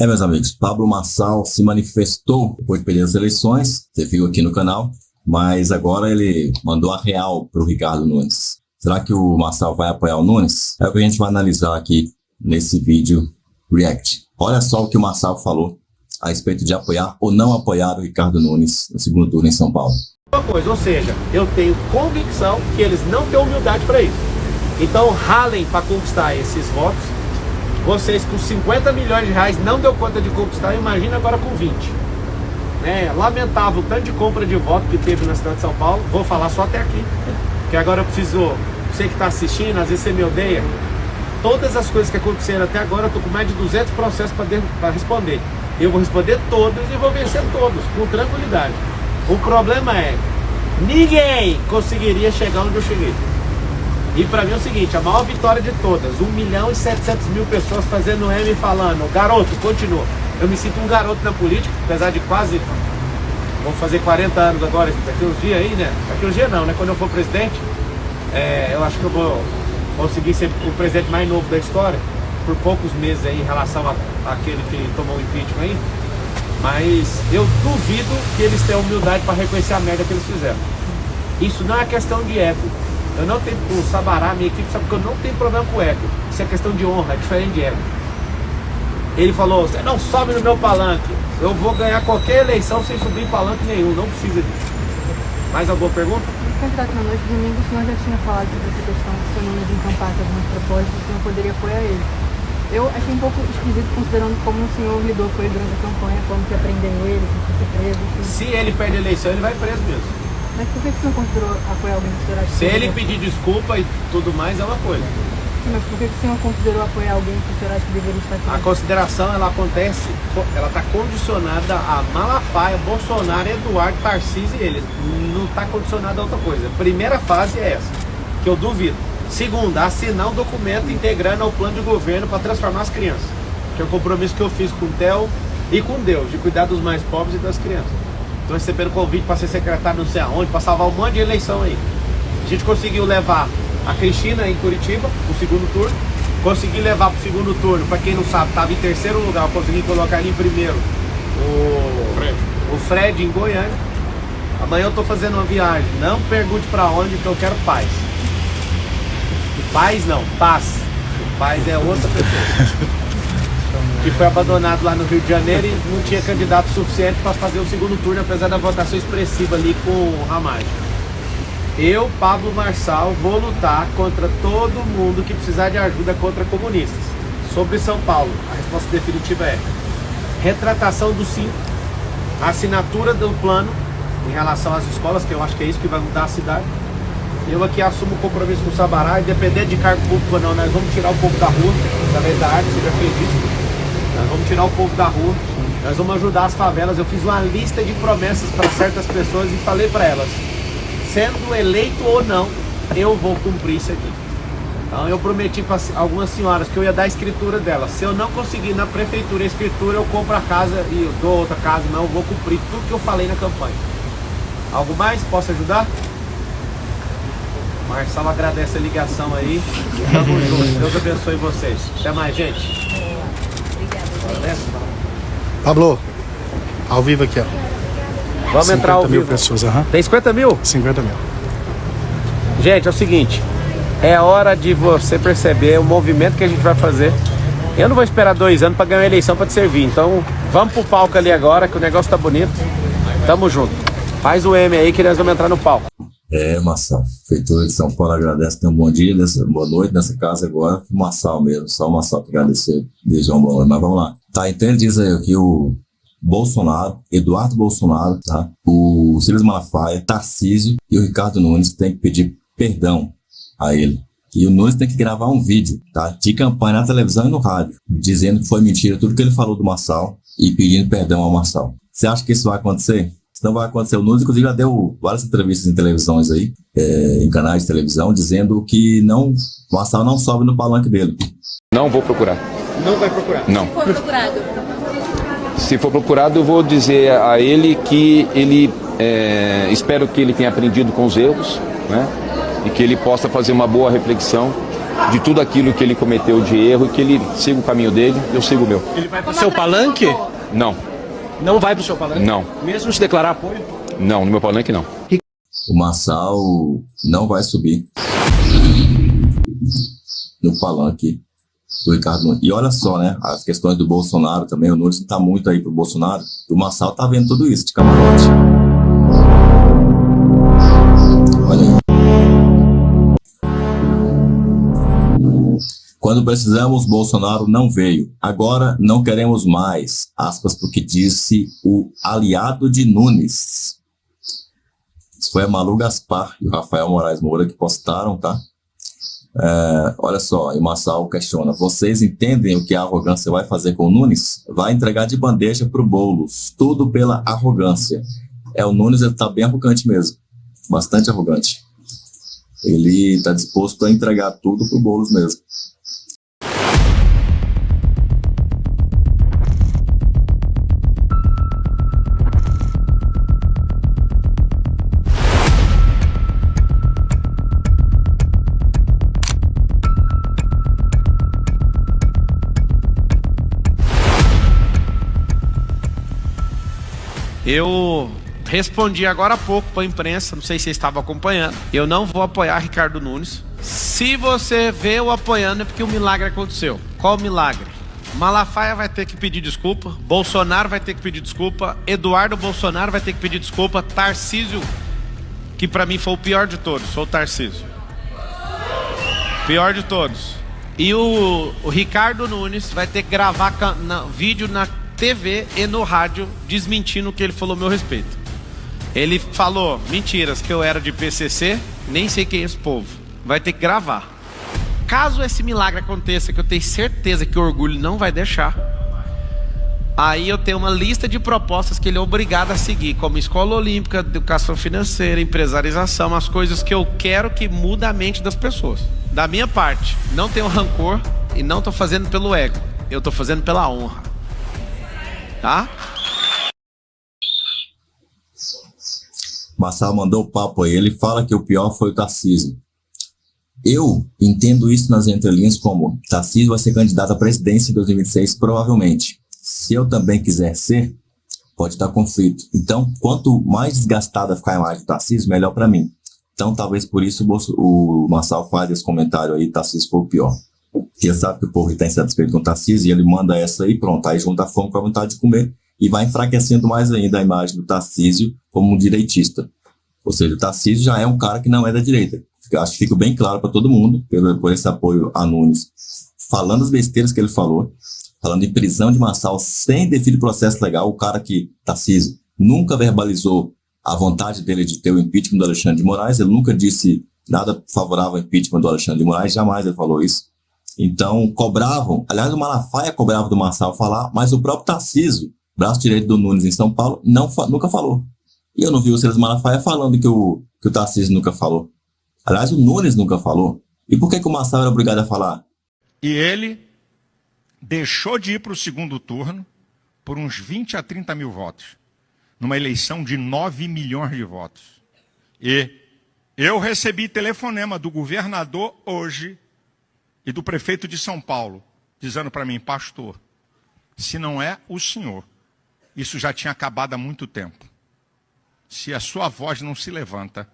Meus amigos, Pablo Marçal se manifestou depois de perder as eleições, você viu aqui no canal, mas agora ele mandou a real para o Ricardo Nunes. Será que o Marçal vai apoiar o Nunes? É o que a gente vai analisar aqui nesse vídeo React. Olha só o que o Marçal falou a respeito de apoiar ou não apoiar o Ricardo Nunes no segundo turno em São Paulo. Uma coisa, ou seja, eu tenho convicção que eles não têm humildade para isso. Então ralem para conquistar esses votos. Vocês com 50 milhões de reais não deu conta de conquistar, imagina agora com 20. Lamentável o tanto de compra de voto que teve na cidade de São Paulo. Vou falar só até aqui, que agora eu preciso, você que está assistindo, às vezes você me odeia. Todas as coisas que aconteceram até agora, eu estou com mais de 200 processos para responder. Eu vou responder todos e vou vencer todos, com tranquilidade. O problema é, ninguém conseguiria chegar onde eu cheguei. E pra mim é o seguinte, a maior vitória de todas, 1.700.000 pessoas fazendo M e falando, garoto, continua. Eu me sinto um garoto na política, apesar de quase, vou fazer 40 anos agora, daqui uns dias aí, né? Daqui uns dias não, né? Quando eu for presidente, eu acho que eu vou conseguir ser o presidente mais novo da história, por poucos meses aí em relação àquele que tomou o impeachment aí. Mas eu duvido que eles tenham humildade para reconhecer a merda que eles fizeram. Isso não é questão de ego. Eu não tenho, o Sabará, minha equipe sabe que eu não tenho problema com ego. Isso é questão de honra, é diferente de ego. Ele falou, você não sobe no meu palanque. Eu vou ganhar qualquer eleição sem subir em palanque nenhum, não precisa disso. Mais alguma pergunta? Candidato, na noite de domingo o senhor já tinha falado sobre essa questão do seu nome de encampasse algumas propostas, o senhor poderia apoiar ele. Eu achei um pouco esquisito considerando como o senhor lidou com ele durante a campanha, como que aprendeu ele, que foi ser preso. Se ele perde a eleição, ele vai preso mesmo. Mas por que o senhor considerou apoiar alguém que o senhor acha que... Se ele pedir desculpa e tudo mais, é uma coisa. Sim, mas por que o senhor considerou apoiar alguém que o senhor acha que deveria estar aqui? A consideração, ela acontece, ela está condicionada a Malafaia, Bolsonaro, Eduardo, Tarcísio e ele. Não está condicionada a outra coisa. Primeira fase é essa, que eu duvido. Segunda, assinar um documento integrando ao plano de governo para transformar as crianças. Que é o compromisso que eu fiz com o Theo e com Deus, de cuidar dos mais pobres e das crianças. Estou recebendo convite para ser secretário não sei aonde, para salvar um monte de eleição aí. A gente conseguiu levar a Cristina em Curitiba, o segundo turno. Consegui levar para o segundo turno, para quem não sabe, estava em terceiro lugar, eu consegui colocar ele em primeiro. O Fred em Goiânia. Amanhã eu estou fazendo uma viagem, não pergunte para onde, que eu quero paz. Paz não, paz. Paz é outra pessoa. Que foi abandonado lá no Rio de Janeiro e não tinha candidato suficiente para fazer o segundo turno, apesar da votação expressiva ali com o Ramagem. Eu, Pablo Marçal, vou lutar contra todo mundo que precisar de ajuda contra comunistas. Sobre São Paulo, a resposta definitiva é retratação do sim, assinatura do plano em relação às escolas, que eu acho que é isso que vai mudar a cidade. Eu aqui assumo o compromisso com o Sabará, independente de cargo público ou não, nós vamos tirar o povo da rua, através da arte, você já fez isso. Nós vamos tirar o povo da rua, nós vamos ajudar as favelas. Eu fiz uma lista de promessas para certas pessoas e falei para elas, sendo eleito ou não, eu vou cumprir isso aqui. Então eu prometi para algumas senhoras que eu ia dar a escritura delas. Se eu não conseguir na prefeitura a escritura, eu compro a casa e eu dou outra casa, não, eu vou cumprir tudo que eu falei na campanha. Algo mais? Posso ajudar? Marçal agradece a ligação aí. Tamo junto. Deus abençoe vocês. Até mais, gente. Pablo, ao vivo aqui, ó. Vamos entrar ao vivo. 50 mil pessoas, Tem 50 mil? 50 mil. Gente, é o seguinte, é hora de você perceber o movimento que a gente vai fazer. Eu não vou esperar 2 anos para ganhar uma eleição para te servir, então vamos pro palco ali agora, que o negócio tá bonito. Tamo junto. Faz o M aí que nós vamos entrar no palco. Marçal, Prefeitura de São Paulo agradece, tem um bom dia, boa noite nessa casa agora, o Marçal mesmo, só o Marçal para agradecer, desejar uma boa noite, mas vamos lá. Tá, então ele diz aí que o Bolsonaro, Eduardo Bolsonaro, tá? O Silas Malafaia, Tarcísio e o Ricardo Nunes têm que pedir perdão a ele. E o Nunes tem que gravar um vídeo, tá? De campanha na televisão e no rádio, dizendo que foi mentira tudo que ele falou do Marçal e pedindo perdão ao Marçal. Você acha que isso vai acontecer? Isso não vai acontecer. O Nunes, inclusive, já deu várias entrevistas em televisões aí, em canais de televisão, dizendo que o Marçal não sobe no palanque dele. Não vou procurar. Não vai procurar? Não. Se for procurado? Se for procurado, eu vou dizer a ele que espero que ele tenha aprendido com os erros, né? E que ele possa fazer uma boa reflexão de tudo aquilo que ele cometeu de erro e que ele siga o caminho dele, eu sigo o meu. Ele vai pro seu palanque? Não. Não vai pro seu palanque? Não. Mesmo se declarar apoio? Não, no meu palanque não. O Marçal não vai subir no palanque do Ricardo Nunes. E olha só, né? As questões do Bolsonaro também, o Nunes não tá muito aí pro Bolsonaro. O Marçal tá vendo tudo isso de camarote. Olha aí. Quando precisamos, Bolsonaro não veio. Agora não queremos mais. Aspas porque disse o aliado de Nunes. Isso foi a Malu Gaspar e o Rafael Moraes Moura que postaram, tá? Olha só, e o Marçal questiona: vocês entendem o que a arrogância vai fazer com o Nunes? Vai entregar de bandeja pro Boulos, tudo pela arrogância. O Nunes, ele tá bem arrogante mesmo, bastante arrogante. Ele tá disposto a entregar tudo pro Boulos mesmo. Eu respondi agora há pouco para a imprensa, não sei se vocês estavam acompanhando. Eu não vou apoiar Ricardo Nunes. Se você vê eu apoiando é porque o milagre aconteceu. Qual o milagre? Malafaia vai ter que pedir desculpa, Bolsonaro vai ter que pedir desculpa, Eduardo Bolsonaro vai ter que pedir desculpa, Tarcísio, que para mim foi o pior de todos, sou o Tarcísio. Pior de todos. E o Ricardo Nunes vai ter que gravar vídeo na TV e no rádio desmentindo o que ele falou a meu respeito. Ele falou mentiras, que eu era de PCC, nem sei quem é esse povo. Vai ter que gravar. Caso esse milagre aconteça, que eu tenho certeza que o orgulho não vai deixar, aí eu tenho uma lista de propostas que ele é obrigado a seguir, como escola olímpica, educação financeira, empresarização, as coisas que eu quero que muda a mente das pessoas. Da minha parte, não tenho rancor e não estou fazendo pelo ego, eu estou fazendo pela honra. Tá? Marçal mandou o papo aí, ele fala que o pior foi o Tarcísio. Eu entendo isso nas entrelinhas como: Tarcísio vai ser candidato à presidência em 2026, provavelmente. Se eu também quiser ser, pode dar conflito. Então, quanto mais desgastada ficar a imagem do Tarcísio, melhor para mim. Então, talvez por isso o Marçal faz esse comentário aí: Tarcísio foi o pior. Porque ele sabe que o povo está insatisfeito com o Tarcísio e ele manda essa aí, pronto. Aí junta a fome com a vontade de comer e vai enfraquecendo mais ainda a imagem do Tarcísio como um direitista. Ou seja, o Tarcísio já é um cara que não é da direita. Acho que fica bem claro para todo mundo, por esse apoio a Nunes, falando as besteiras que ele falou, falando de prisão de Marçal sem devido processo legal. O cara que, Tarcísio, nunca verbalizou a vontade dele de ter o impeachment do Alexandre de Moraes, ele nunca disse nada favorável ao impeachment do Alexandre de Moraes, jamais ele falou isso. Então, cobravam, aliás, o Malafaia cobrava do Marçal falar, mas o próprio Tarcísio, braço direito do Nunes em São Paulo, nunca falou. E eu não vi o Silas Malafaia falando que o Tarcísio nunca falou. Aliás, o Nunes nunca falou. E por que o Marçal era obrigado a falar? E ele deixou de ir para o segundo turno por uns 20 a 30 mil votos, numa eleição de 9 milhões de votos. E eu recebi telefonema do governador hoje e do prefeito de São Paulo, dizendo para mim: pastor, se não é o senhor, isso já tinha acabado há muito tempo. Se a sua voz não se levanta,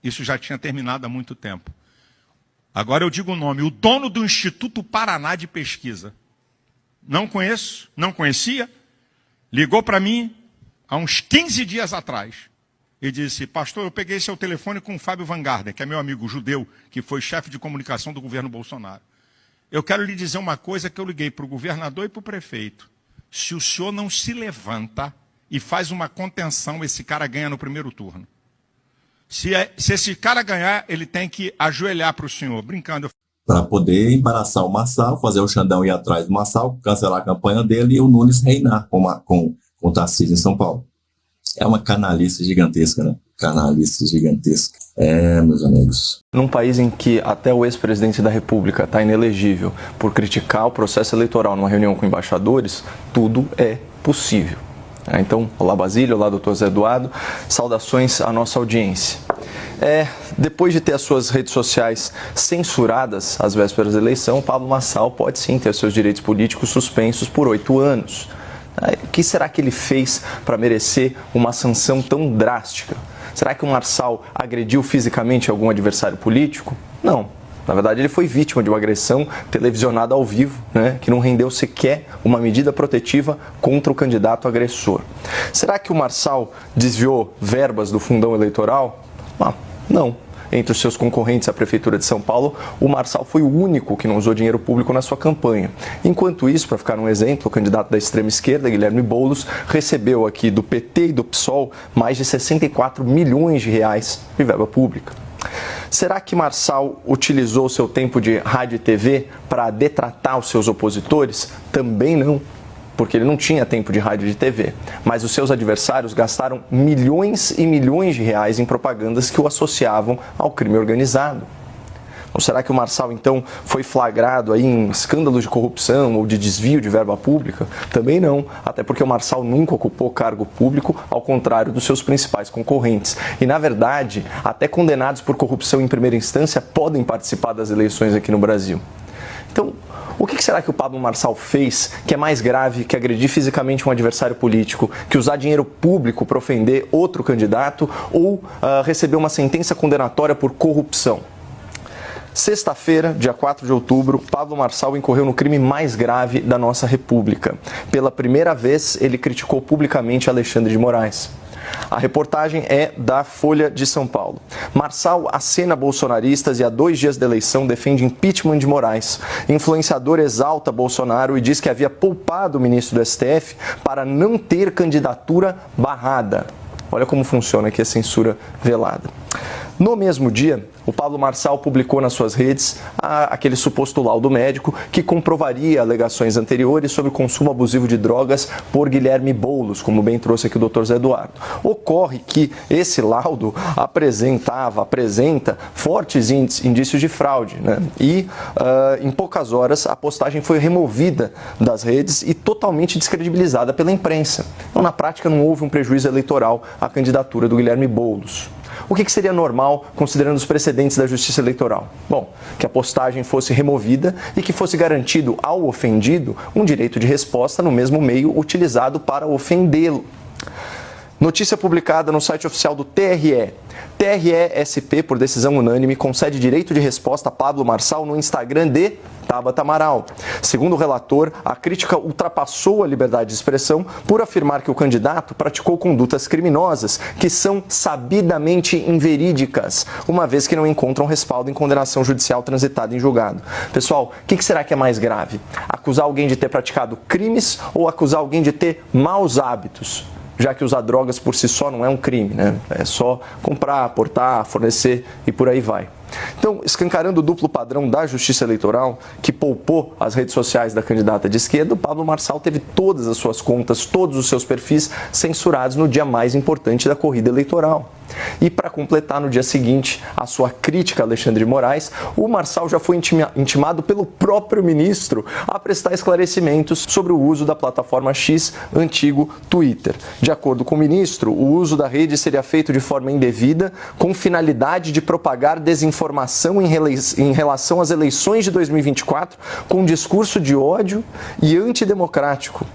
isso já tinha terminado há muito tempo. Agora eu digo o nome: o dono do Instituto Paraná de Pesquisa. Não conheço, não conhecia, ligou para mim há uns 15 dias atrás e disse: pastor, eu peguei seu telefone com o Fábio Van Garden, que é meu amigo judeu, que foi chefe de comunicação do governo Bolsonaro. Eu quero lhe dizer uma coisa que eu liguei para o governador e para o prefeito. Se o senhor não se levanta e faz uma contenção, esse cara ganha no primeiro turno. Se esse cara ganhar, ele tem que ajoelhar para o senhor, brincando. Para poder embaraçar o Marçal, fazer o Xandão ir atrás do Marçal, cancelar a campanha dele e o Nunes reinar com o Tarcísio em São Paulo. É uma canalice gigantesca, né? Canalice gigantesca. Meus amigos. Num país em que até o ex-presidente da República está inelegível por criticar o processo eleitoral numa reunião com embaixadores, tudo é possível. Então, olá Basílio, olá doutor Zé Eduardo, saudações à nossa audiência. Depois de ter as suas redes sociais censuradas às vésperas da eleição, Pablo Marçal pode sim ter seus direitos políticos suspensos por 8 anos. O que será que ele fez para merecer uma sanção tão drástica? Será que o Marçal agrediu fisicamente algum adversário político? Não. Na verdade, ele foi vítima de uma agressão televisionada ao vivo, que não rendeu sequer uma medida protetiva contra o candidato agressor. Será que o Marçal desviou verbas do fundão eleitoral? Não. Entre os seus concorrentes à Prefeitura de São Paulo, o Marçal foi o único que não usou dinheiro público na sua campanha. Enquanto isso, para ficar um exemplo, o candidato da extrema esquerda, Guilherme Boulos, recebeu aqui do PT e do PSOL mais de 64 milhões de reais de verba pública. Será que Marçal utilizou seu tempo de rádio e TV para detratar os seus opositores? Também não, porque ele não tinha tempo de rádio e de TV. Mas os seus adversários gastaram milhões e milhões de reais em propagandas que o associavam ao crime organizado. Ou será que o Marçal, então, foi flagrado aí em escândalos de corrupção ou de desvio de verba pública? Também não, até porque o Marçal nunca ocupou cargo público, ao contrário dos seus principais concorrentes. E, na verdade, até condenados por corrupção em primeira instância podem participar das eleições aqui no Brasil. Então, o que será que o Pablo Marçal fez que é mais grave que agredir fisicamente um adversário político, que usar dinheiro público para ofender outro candidato ou receber uma sentença condenatória por corrupção? Sexta-feira, dia 4 de outubro, Pablo Marçal incorreu no crime mais grave da nossa República. Pela primeira vez, ele criticou publicamente Alexandre de Moraes. A reportagem é da Folha de São Paulo. Marçal acena bolsonaristas e há 2 dias da eleição defende impeachment de Moraes. Influenciador exalta Bolsonaro e diz que havia poupado o ministro do STF para não ter candidatura barrada. Olha como funciona aqui a censura velada. No mesmo dia, o Pablo Marçal publicou nas suas redes aquele suposto laudo médico que comprovaria alegações anteriores sobre o consumo abusivo de drogas por Guilherme Boulos, como bem trouxe aqui o Dr. Zé Eduardo. Ocorre que esse laudo apresenta fortes indícios de fraude, E em poucas horas a postagem foi removida das redes e totalmente descredibilizada pela imprensa. Então, na prática, não houve um prejuízo eleitoral à candidatura do Guilherme Boulos. O que seria normal, considerando os precedentes da Justiça Eleitoral? Bom, que a postagem fosse removida e que fosse garantido ao ofendido um direito de resposta no mesmo meio utilizado para ofendê-lo. Notícia publicada no site oficial do TRE. TRE-SP, por decisão unânime, concede direito de resposta a Pablo Marçal no Instagram de Tabata Amaral. Segundo o relator, a crítica ultrapassou a liberdade de expressão por afirmar que o candidato praticou condutas criminosas que são sabidamente inverídicas, uma vez que não encontram respaldo em condenação judicial transitada em julgado. Pessoal, o que será que é mais grave? Acusar alguém de ter praticado crimes ou acusar alguém de ter maus hábitos? Já que usar drogas por si só não é um crime, É só comprar, aportar, fornecer e por aí vai. Então, escancarando o duplo padrão da Justiça Eleitoral, que poupou as redes sociais da candidata de esquerda, o Pablo Marçal teve todas as suas contas, todos os seus perfis censurados no dia mais importante da corrida eleitoral. E para completar, no dia seguinte, a sua crítica a Alexandre de Moraes, o Marçal já foi intimado pelo próprio ministro a prestar esclarecimentos sobre o uso da plataforma X, antigo Twitter. De acordo com o ministro, o uso da rede seria feito de forma indevida, com finalidade de propagar desinformação em relação às eleições de 2024, com um discurso de ódio e antidemocrático.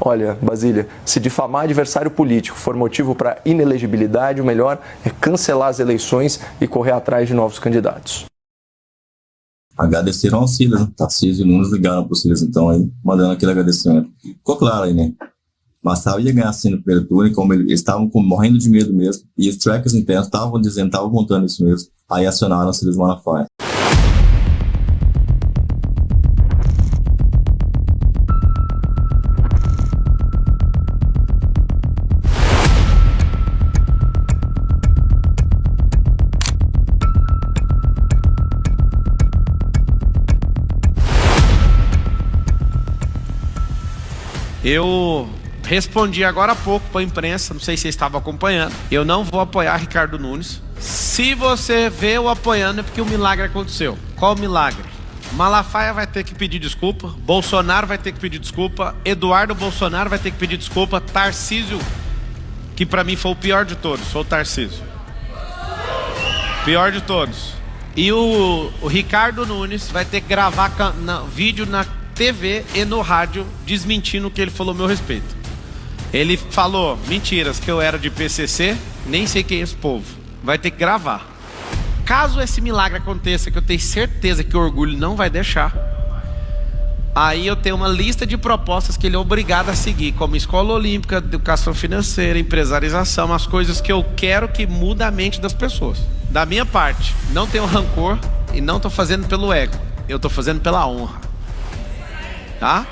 Olha, Basília, se difamar adversário político for motivo para inelegibilidade, o melhor é cancelar as eleições e correr atrás de novos candidatos. Agradeceram ao Silas, Tarcísio e Nunes ligaram para o Silas, então, aí, mandando aquele agradecimento. Ficou claro aí, Marçal ia ganhar assim no primeiro turno, e como eles estavam morrendo de medo mesmo, e os trackers internos estavam montando isso mesmo, aí acionaram o Silas Malafaia. Eu respondi agora há pouco para a imprensa, não sei se vocês estavam acompanhando. Eu não vou apoiar Ricardo Nunes. Se você vê eu apoiando é porque o milagre aconteceu. Qual o milagre? Malafaia vai ter que pedir desculpa, Bolsonaro vai ter que pedir desculpa, Eduardo Bolsonaro vai ter que pedir desculpa, Tarcísio, que para mim foi o pior de todos, foi o Tarcísio. Pior de todos. E o Ricardo Nunes vai ter que gravar vídeo na TV e no rádio desmentindo o que ele falou a meu respeito. Ele falou mentiras, que eu era de PCC, nem sei quem é esse povo. Vai ter que gravar. Caso esse milagre aconteça, que eu tenho certeza que o orgulho não vai deixar, aí eu tenho uma lista de propostas que ele é obrigado a seguir, como escola olímpica, educação financeira, empresarização, as coisas que eu quero que mude a mente das pessoas. Da minha parte, não tenho rancor e não estou fazendo pelo ego, eu estou fazendo pela honra. Tá?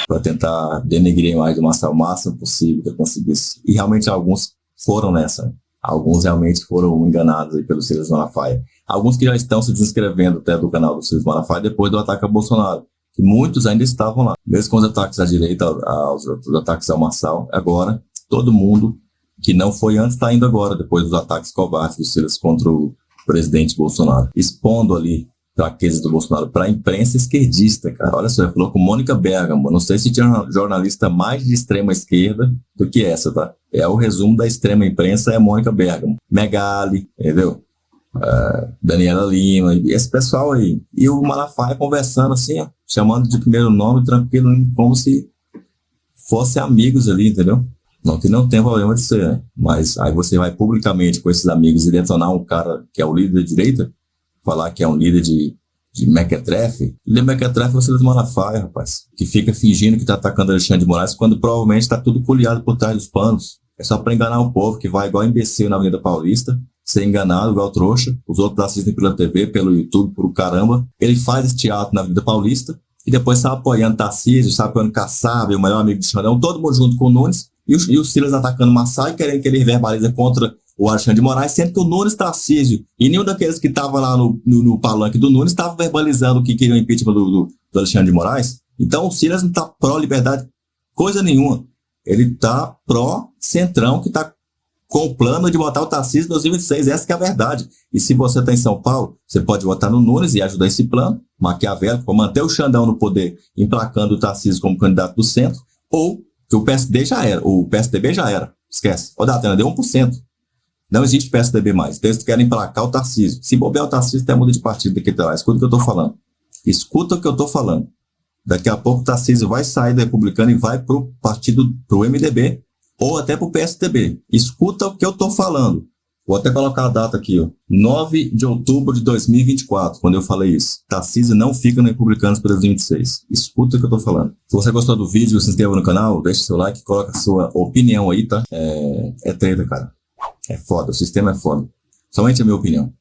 Para tentar denegrir a imagem do Marçal o máximo possível que eu conseguisse. E realmente alguns foram nessa. Alguns realmente foram enganados aí pelo Silas Malafaia. Alguns que já estão se desinscrevendo até do canal do Silas Malafaia depois do ataque a Bolsonaro. E muitos ainda estavam lá. Mesmo com os ataques à direita, os ataques ao Marçal. Agora, todo mundo que não foi antes está indo agora, depois dos ataques covardes do Silas contra o presidente Bolsonaro. Expondo ali fraquezas do Bolsonaro para a imprensa esquerdista, cara. Olha só, ele falou com Mônica Bergamo. Não sei se tinha uma jornalista mais de extrema esquerda do que essa, tá? É o resumo da extrema imprensa, é a Mônica Bergamo. Megali, entendeu? Daniela Lima, e esse pessoal aí. E o Malafaia conversando assim, ó, chamando de primeiro nome, tranquilo, como se fossem amigos ali, entendeu? Não que não tem problema de ser, né? Mas aí você vai publicamente com esses amigos e detonar um cara que é o líder da direita, falar que é um líder de mequetrefe. Líder mequetrefe é o Silas Malafaia, rapaz, que fica fingindo que tá atacando Alexandre de Moraes quando provavelmente tá tudo coliado por trás dos panos. É só para enganar o povo que vai igual imbecil na Avenida Paulista, ser enganado igual trouxa. Os outros assistem pela TV, pelo YouTube, por caramba. Ele faz esse teatro na Avenida Paulista e depois sai apoiando Tarcísio, sai apoiando Kassab, o melhor amigo de Xandão, todo mundo junto com o Nunes, e o Silas atacando Marçal e querendo que ele verbalize contra o Alexandre de Moraes, sendo que o Nunes, Tarcísio e nenhum daqueles que estavam lá no palanque do Nunes estava verbalizando que queria o impeachment do Alexandre de Moraes. Então o Silas não está pró-liberdade coisa nenhuma. Ele está pró-centrão, que está com o plano de botar o Tarcísio em 2026. Essa que é a verdade. E se você está em São Paulo, você pode votar no Nunes e ajudar esse plano maquiavélico para manter o Xandão no poder, emplacando o Tarcísio como candidato do centro, ou que o PSD já era, o PSDB já era. Esquece. O Datena deu 1%. Não existe PSDB mais. Então eles querem emplacar o Tarcísio. Se bobear o Tarcísio, até muda de partido daqui até lá. Escuta o que eu estou falando. Escuta o que eu estou falando. Daqui a pouco o Tarcísio vai sair do Republicano e vai pro partido, pro MDB, ou até pro PSDB. Escuta o que eu estou falando. Vou até colocar a data aqui, ó. 9 de outubro de 2024, quando eu falei isso. Tarcísio não fica no Republicanos para 2026. Escuta o que eu estou falando. Se você gostou do vídeo, se inscreva no canal, deixa seu like, coloca a sua opinião aí, tá? É treta, cara. É foda, o sistema é foda. Somente a minha opinião.